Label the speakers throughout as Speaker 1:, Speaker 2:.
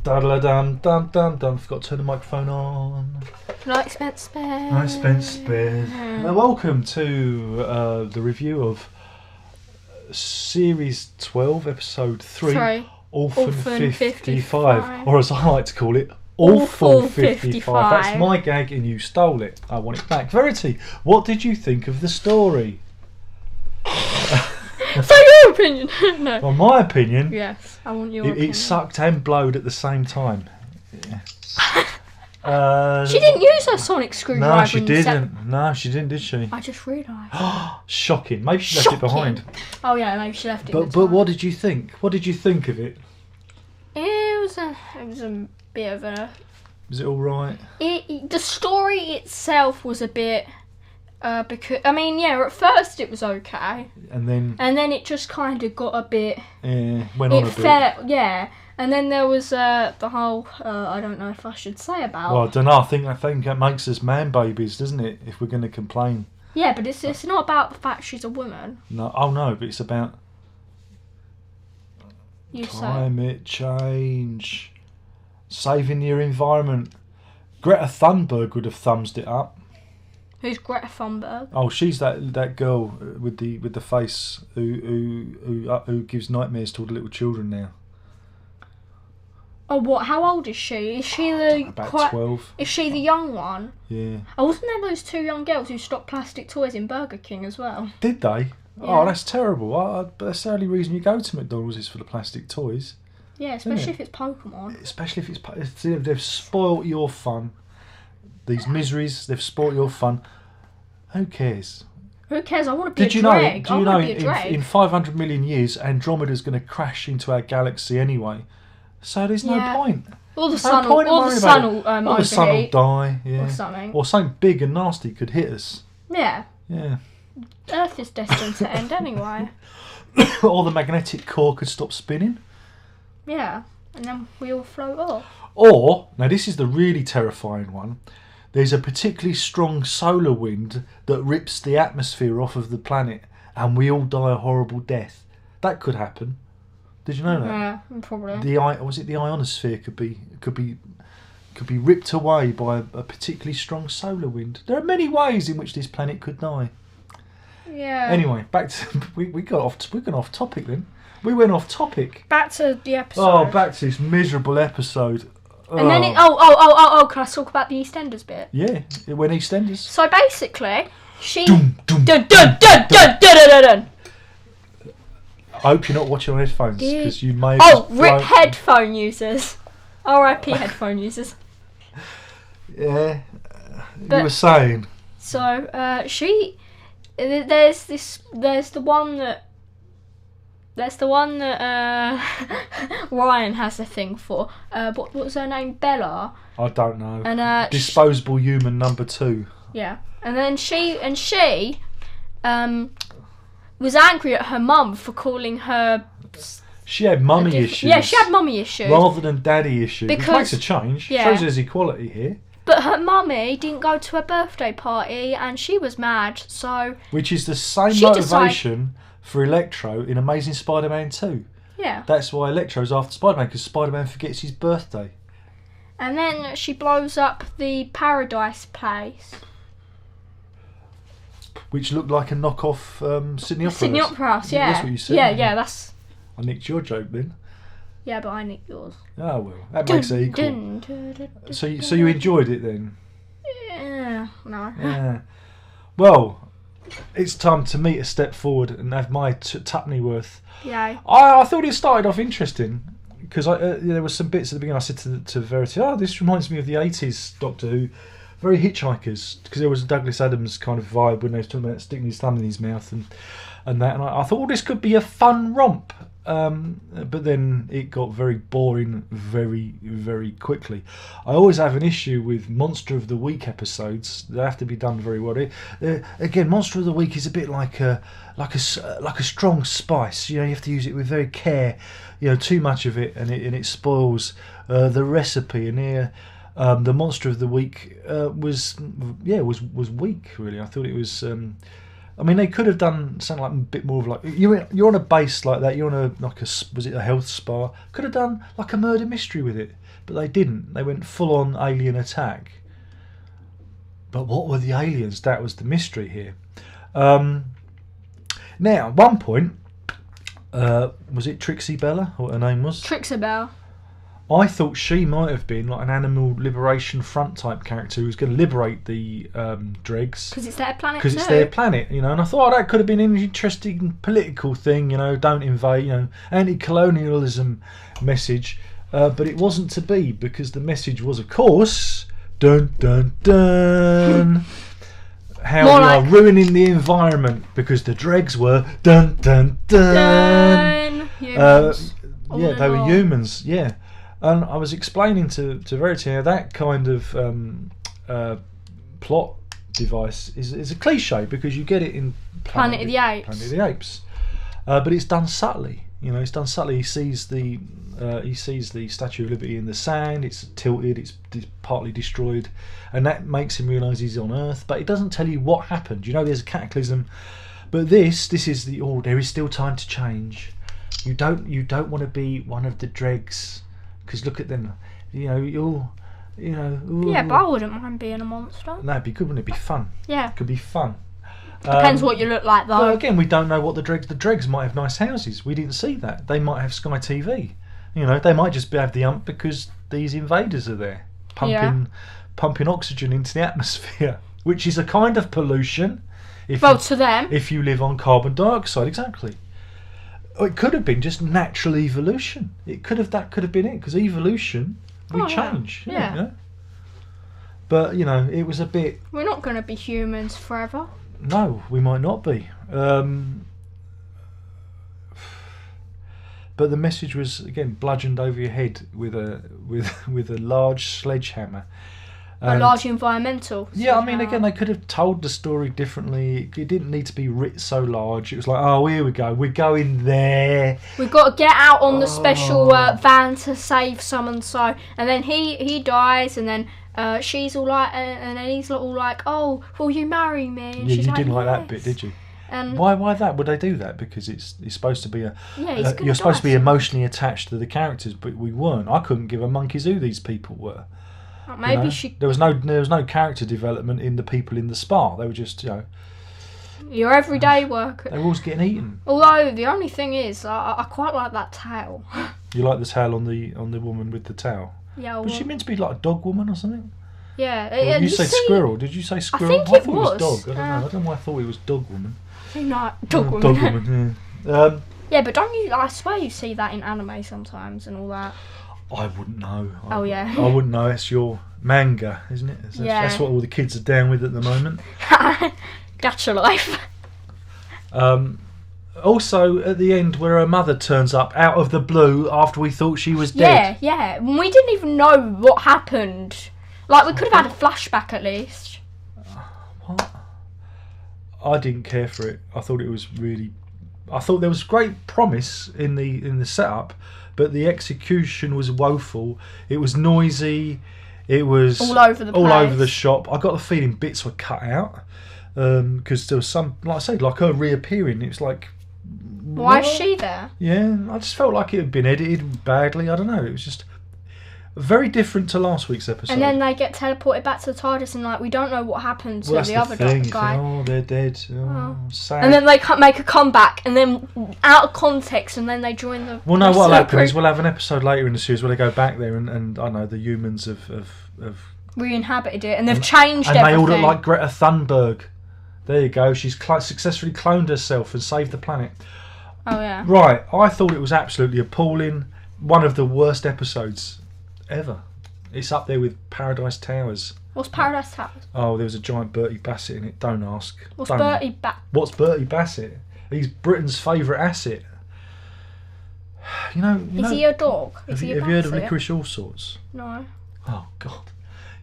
Speaker 1: Dum. Forgot to turn the microphone on.
Speaker 2: No expense spared.
Speaker 1: No expense spared. Welcome to the review of Series 12, Episode 3, Orphan 55. Or as I like to call it, Awful 55. That's my gag and you stole it. I want it back. Verity, what did you think of the story?
Speaker 2: So your opinion? No.
Speaker 1: Well, my opinion.
Speaker 2: Yes, I want your opinion.
Speaker 1: It sucked and blowed at the same time.
Speaker 2: She didn't use her sonic screwdriver.
Speaker 1: No, she didn't. No, she didn't, did she?
Speaker 2: I just realised.
Speaker 1: Shocking. Maybe she left it behind.
Speaker 2: Oh yeah, maybe she left it.
Speaker 1: But what did you think? What did you think of it?
Speaker 2: It was a bit of a.
Speaker 1: Was it all right?
Speaker 2: The story itself was a bit. Because at first it was okay, and then it just kind of got a bit.
Speaker 1: Went on a bit.
Speaker 2: Yeah, and then there was the whole. I don't know if I should say about.
Speaker 1: Well, I don't know. I think that makes us man babies, doesn't it? If we're going to complain.
Speaker 2: Yeah, but it's not about the fact she's a woman.
Speaker 1: No, but it's about climate change, saving your environment. Greta Thunberg would have thumbsed it up.
Speaker 2: Who's Greta Thunberg?
Speaker 1: Oh, she's that girl with the face who gives nightmares to all the little children now.
Speaker 2: Oh, what? How old is she? Is she
Speaker 1: about 12?
Speaker 2: Is she the young one?
Speaker 1: Yeah.
Speaker 2: Oh, wasn't there those two young girls who stopped plastic toys in Burger King as well?
Speaker 1: Did they?
Speaker 2: Yeah.
Speaker 1: Oh, that's terrible. That's the only reason you go to McDonald's is for the plastic toys.
Speaker 2: Yeah, especially if it's Pokemon.
Speaker 1: Especially if they've spoilt your fun. These miseries, they've spoilt your fun. Who cares?
Speaker 2: Who cares? I want to be a dreg.
Speaker 1: Do you know in 500 million years, Andromeda's going to crash into our galaxy anyway. So there's no point.
Speaker 2: Or the sun will
Speaker 1: die, yeah.
Speaker 2: Or something.
Speaker 1: Or something big and nasty could hit us.
Speaker 2: Yeah.
Speaker 1: Yeah.
Speaker 2: Earth is destined to end anyway.
Speaker 1: Or the magnetic core could stop spinning.
Speaker 2: Yeah. And then we all float off.
Speaker 1: Or, now this is the really terrifying one, there's a particularly strong solar wind that rips the atmosphere off of the planet and we all die a horrible death. That could happen. Did you know that?
Speaker 2: Yeah, probably.
Speaker 1: The ionosphere could be ripped away by a particularly strong solar wind. There are many ways in which this planet could die.
Speaker 2: Yeah.
Speaker 1: Anyway, back to we got off topic then. We went off topic.
Speaker 2: Back to the episode.
Speaker 1: Oh, back to this miserable episode.
Speaker 2: And then can I talk about the EastEnders bit?
Speaker 1: Yeah, it went EastEnders.
Speaker 2: So basically, she.
Speaker 1: Dun, dun,
Speaker 2: dun, dun, dun, dun, dun, dun, dun.
Speaker 1: I hope you're not watching on headphones because you may.
Speaker 2: RIP headphone users. R.I.P. headphone users.
Speaker 1: Yeah, you were saying.
Speaker 2: So there's the one that Ryan has a thing for. What was her name? Bella.
Speaker 1: I don't know.
Speaker 2: And
Speaker 1: disposable human number 2.
Speaker 2: Yeah, and then she was angry at her mum for calling her.
Speaker 1: She had mummy issues.
Speaker 2: Yeah, she had mummy issues
Speaker 1: rather than daddy issues. Which makes a change.
Speaker 2: Yeah.
Speaker 1: Shows there's equality here.
Speaker 2: But her mummy didn't go to her birthday party, and she was mad. So.
Speaker 1: Which is the same motivation for Electro in Amazing Spider-Man 2.
Speaker 2: Yeah.
Speaker 1: That's why Electro's after Spider-Man, because Spider-Man forgets his birthday.
Speaker 2: And then she blows up the Paradise Place.
Speaker 1: Which looked like a knockoff Sydney Opera House.
Speaker 2: Sydney Opera House, yeah.
Speaker 1: That's what you said.
Speaker 2: Yeah, that's...
Speaker 1: I nicked your joke then.
Speaker 2: Yeah, but I nicked yours.
Speaker 1: Oh, well, that makes it equal. So you enjoyed it then?
Speaker 2: Yeah, no.
Speaker 1: Yeah. Well, it's time to meet a step forward and have my tuppenny worth.
Speaker 2: Yeah.
Speaker 1: I thought it started off interesting because there were some bits at the beginning. I said to Verity, this reminds me of the 80s Doctor Who, very Hitchhikers, because there was a Douglas Adams kind of vibe when they were talking about sticking his thumb in his mouth and that. And I thought, this could be a fun romp. But then it got very boring very, very quickly. I always have an issue with Monster of the Week episodes. They have to be done very well. Again, Monster of the Week is a bit like a strong spice. You have to use it with very care. Too much of it and it spoils the recipe. And here, the Monster of the Week was weak. Really, I thought it was. I mean, they could have done something like a bit more of like you're on a base like that. You're on was it a health spa? Could have done like a murder mystery with it, but they didn't. They went full on alien attack. But what were the aliens? That was the mystery here. Now, at one point, was it Trixie Bella? What her name was?
Speaker 2: Trixie Belle.
Speaker 1: I thought she might have been like an Animal Liberation Front type character who was going to liberate the dregs.
Speaker 2: Because it's their planet.
Speaker 1: Because it's their planet, you know. And I thought that could have been an interesting political thing, you know, don't invade, you know, anti-colonialism message. But it wasn't to be, because the message was, of course, dun dun dun, how we are ruining the environment because the dregs were dun dun dun.
Speaker 2: Humans.
Speaker 1: Yeah, they were humans, yeah. And I was explaining to Verity how that kind of plot device is a cliche, because you get it in
Speaker 2: Planet of the Apes.
Speaker 1: Planet of the Apes, but it's done subtly. You know, it's done subtly. He sees the Statue of Liberty in the sand. It's tilted. It's partly destroyed, and that makes him realise he's on Earth. But it doesn't tell you what happened. You know, there's a cataclysm, but this is the there is still time to change. You don't want to be one of the dregs. Because look at them, you know, Ooh.
Speaker 2: Yeah, but I wouldn't mind being a monster.
Speaker 1: No, it'd be good, wouldn't it? It'd be fun.
Speaker 2: Yeah.
Speaker 1: It could be fun.
Speaker 2: Depends what you look like, though.
Speaker 1: Well, again, we don't know what the dregs might have nice houses. We didn't see that. They might have Sky TV. You know, they might just have the ump because these invaders are there, pumping oxygen into the atmosphere, which is a kind of pollution.
Speaker 2: To them.
Speaker 1: If you live on carbon dioxide, exactly. It could have been just natural evolution. That could have been it, because evolution, we change.
Speaker 2: Yeah.
Speaker 1: You know? But, you know, it was a bit...
Speaker 2: We're not going to be humans forever.
Speaker 1: No, we might not be. But the message was, again, bludgeoned over your head with a large sledgehammer.
Speaker 2: A large environmental.
Speaker 1: Yeah, I mean, again, they could have told the story differently. It didn't need to be writ so large. It was like, oh, here we go. We're going there.
Speaker 2: We've got to get out on the special van to save so-and-so. And then he dies, and then she's all like, and then he's all like, oh, will you marry me? And
Speaker 1: yeah,
Speaker 2: she's
Speaker 1: you didn't like
Speaker 2: yes.
Speaker 1: that bit, did you?
Speaker 2: And
Speaker 1: why that? Would they do that? Because it's supposed to be
Speaker 2: you're
Speaker 1: supposed to be emotionally attached to the characters, but we weren't. I couldn't give a monkey's who these people were.
Speaker 2: Maybe
Speaker 1: there was no character development in the people in the spa. They were just, you know,
Speaker 2: your everyday work.
Speaker 1: They were always getting eaten.
Speaker 2: Although the only thing is, I quite like that tail.
Speaker 1: You like the tail on the woman with the tail?
Speaker 2: Yeah.
Speaker 1: Was she meant to be like a dog woman or something?
Speaker 2: Yeah.
Speaker 1: You said squirrel. Did you say squirrel?
Speaker 2: I think it
Speaker 1: was dog. I don't know. I don't know why I thought it was dog woman.
Speaker 2: No, dog woman.
Speaker 1: Dog woman. Yeah.
Speaker 2: Yeah, but don't you? I swear you see that in anime sometimes and all that.
Speaker 1: I wouldn't know.
Speaker 2: I
Speaker 1: wouldn't know. It's your manga, isn't it? That's what all the kids are down with at the moment.
Speaker 2: Gacha life.
Speaker 1: Also, at the end, where her mother turns up out of the blue after we thought she was dead.
Speaker 2: Yeah. We didn't even know what happened. Like, we could have had a flashback at least.
Speaker 1: What? I didn't care for it. I thought it was really... I thought there was great promise in the setup, but the execution was woeful. It was noisy. It was
Speaker 2: all over the place.
Speaker 1: All over the shop. I got the feeling bits were cut out because there was some, like I said, like her reappearing. It was like,
Speaker 2: why is she there?
Speaker 1: Yeah, I just felt like it had been edited badly. I don't know. It was just very different to last week's episode.
Speaker 2: And then they get teleported back to the TARDIS, and like we don't know what happened to the other guy.
Speaker 1: Oh, they're dead. Oh, sad.
Speaker 2: And then they make a comeback, and then out of context, and then they join the.
Speaker 1: Well, no, what'll happen is we'll have an episode later in the series where they go back there, and I know the humans have
Speaker 2: re-inhabited it, and they've changed
Speaker 1: and
Speaker 2: everything.
Speaker 1: And they all look like Greta Thunberg. There you go. She's successfully cloned herself and saved the planet.
Speaker 2: Oh yeah.
Speaker 1: Right. I thought it was absolutely appalling. One of the worst episodes ever. It's up there with Paradise Towers.
Speaker 2: What's Paradise Towers?
Speaker 1: Oh, there was a giant Bertie Bassett in it. Don't ask.
Speaker 2: What's Bertie
Speaker 1: What's Bertie Bassett? He's Britain's favourite asset. You know.
Speaker 2: Is he a dog?
Speaker 1: Have you heard of Licorice All Sorts?
Speaker 2: No.
Speaker 1: Oh God.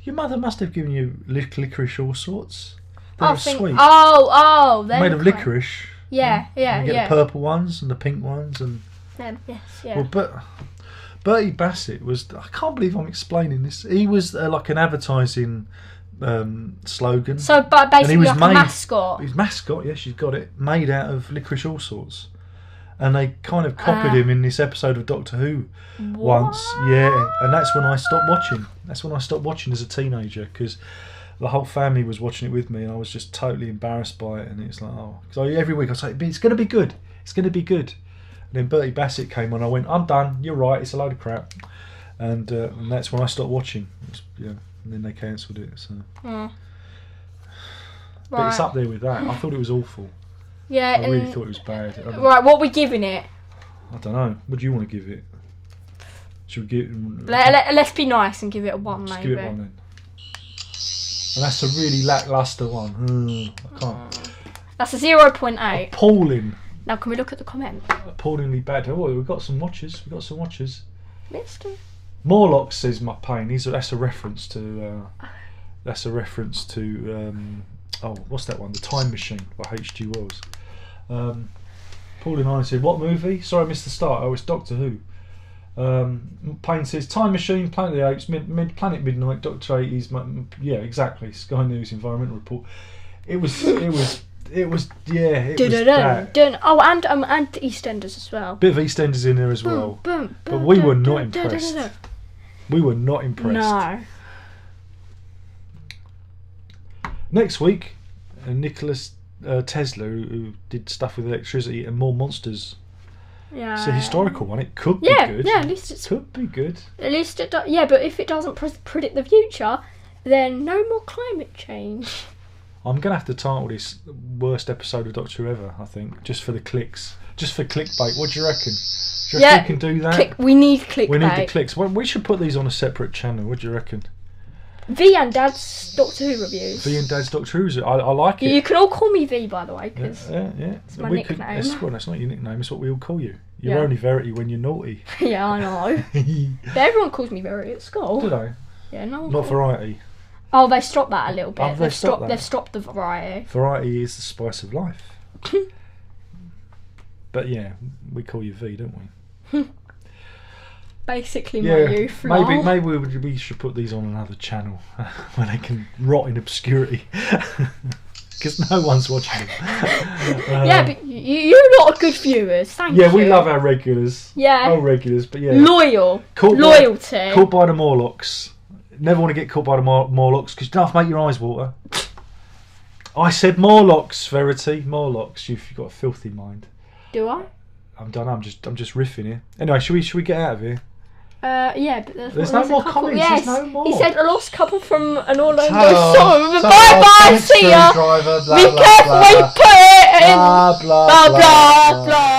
Speaker 1: Your mother must have given you licorice all sorts.
Speaker 2: They're
Speaker 1: sweet.
Speaker 2: Oh, they're
Speaker 1: made of licorice.
Speaker 2: Yeah.
Speaker 1: You get the purple ones and the pink ones and.
Speaker 2: Yes.
Speaker 1: Well, but Bertie Bassett was. I can't believe I'm explaining this. He was like an advertising slogan.
Speaker 2: So, but
Speaker 1: And he
Speaker 2: basically
Speaker 1: was
Speaker 2: like
Speaker 1: made-
Speaker 2: a mascot.
Speaker 1: His mascot, yeah, she's got it, made out of licorice all sorts. And they kind of copied him in this episode of Doctor Who once. Yeah, and that's when I stopped watching. That's when I stopped watching as a teenager, because the whole family was watching it with me, and I was just totally embarrassed by it. And it's like, oh, so every week I say, it's going to be good. It's going to be good. And then Bertie Bassett came on. I went, I'm done. You're right. It's a load of crap. And that's when I stopped watching. And then they cancelled it. So, but it's up there with that. I thought it was awful.
Speaker 2: Yeah,
Speaker 1: I really thought it was bad.
Speaker 2: Right, what are we giving it?
Speaker 1: I don't know. What do you want to give it? Should we give?
Speaker 2: Let's be nice and give it a 1,
Speaker 1: Just
Speaker 2: maybe.
Speaker 1: give it 1 then. And that's a really lacklustre one. I can't.
Speaker 2: That's a 0.8.
Speaker 1: Appalling.
Speaker 2: Now, can we look at the comment?
Speaker 1: Appallingly bad. Oh, we've got some watchers.
Speaker 2: Mister.
Speaker 1: Morlock says my pain. That's a reference to. What's that one? The Time Machine by H.G. Wells. Paul and I said, what movie? Sorry, I missed the start. Oh, it's Doctor Who. Payne says, Time Machine, Planet of the Apes, Planet Midnight, Doctor 80s. Yeah, exactly. Sky News Environmental Report. It was that.
Speaker 2: Oh, and EastEnders as well.
Speaker 1: Bit of EastEnders in there as well. But we were not impressed. We were not impressed.
Speaker 2: No.
Speaker 1: Next week, Nicholas Tesla, who did stuff with electricity and more monsters.
Speaker 2: Yeah.
Speaker 1: It's a historical one. It could be good.
Speaker 2: Yeah, at least it's...
Speaker 1: Could be good.
Speaker 2: At least it does. Yeah, but if it doesn't predict the future, then no more climate change.
Speaker 1: I'm going to have to title this worst episode of Doctor Who ever, I think, just for the clicks. Just for clickbait. What do you reckon? Do you reckon we can do that?
Speaker 2: We need clickbait.
Speaker 1: We need the clicks. Well, we should put these on a separate channel. What do you reckon?
Speaker 2: V and Dad's Doctor Who reviews.
Speaker 1: V and Dad's Doctor Who's. I like it.
Speaker 2: You can all call me V, by the way, because
Speaker 1: yeah.
Speaker 2: it's my nickname.
Speaker 1: That's not your nickname. It's what we all call you. You're
Speaker 2: Yeah.
Speaker 1: only Verity when you're naughty.
Speaker 2: Yeah, I know. But everyone calls me Verity at school.
Speaker 1: Do they?
Speaker 2: Yeah, no one
Speaker 1: Not
Speaker 2: calls-
Speaker 1: Variety.
Speaker 2: Oh, they stopped that a little bit.
Speaker 1: Oh, they've stopped that?
Speaker 2: They've stopped the variety.
Speaker 1: Variety is the spice of life. But yeah, we call you V, don't we?
Speaker 2: Basically, my youth.
Speaker 1: Maybe we should put these on another channel where they can rot in obscurity. Because no one's watching them.
Speaker 2: Yeah, but you're not good viewers. Thank you.
Speaker 1: Yeah, we love our regulars.
Speaker 2: Yeah.
Speaker 1: Our regulars, but yeah.
Speaker 2: Loyalty.
Speaker 1: Caught by the Morlocks. Never want to get caught by the Morlocks because you don't have to make your eyes water. I said Morlocks, Verity. Morlocks. You've got a filthy mind.
Speaker 2: Do I?
Speaker 1: I'm done. I'm just riffing here. Anyway, should we get out of here?
Speaker 2: Yeah, but
Speaker 1: there's no more comments.
Speaker 2: Yes,
Speaker 1: there's no more.
Speaker 2: He said a lost couple from an Orlando
Speaker 1: Oh,
Speaker 2: song. Bye bye, see ya.
Speaker 1: Driver, blah,
Speaker 2: Be
Speaker 1: blah,
Speaker 2: careful
Speaker 1: blah.
Speaker 2: when you put it in.
Speaker 1: Blah, blah,
Speaker 2: Blah
Speaker 1: blah,
Speaker 2: blah
Speaker 1: blah.
Speaker 2: blah.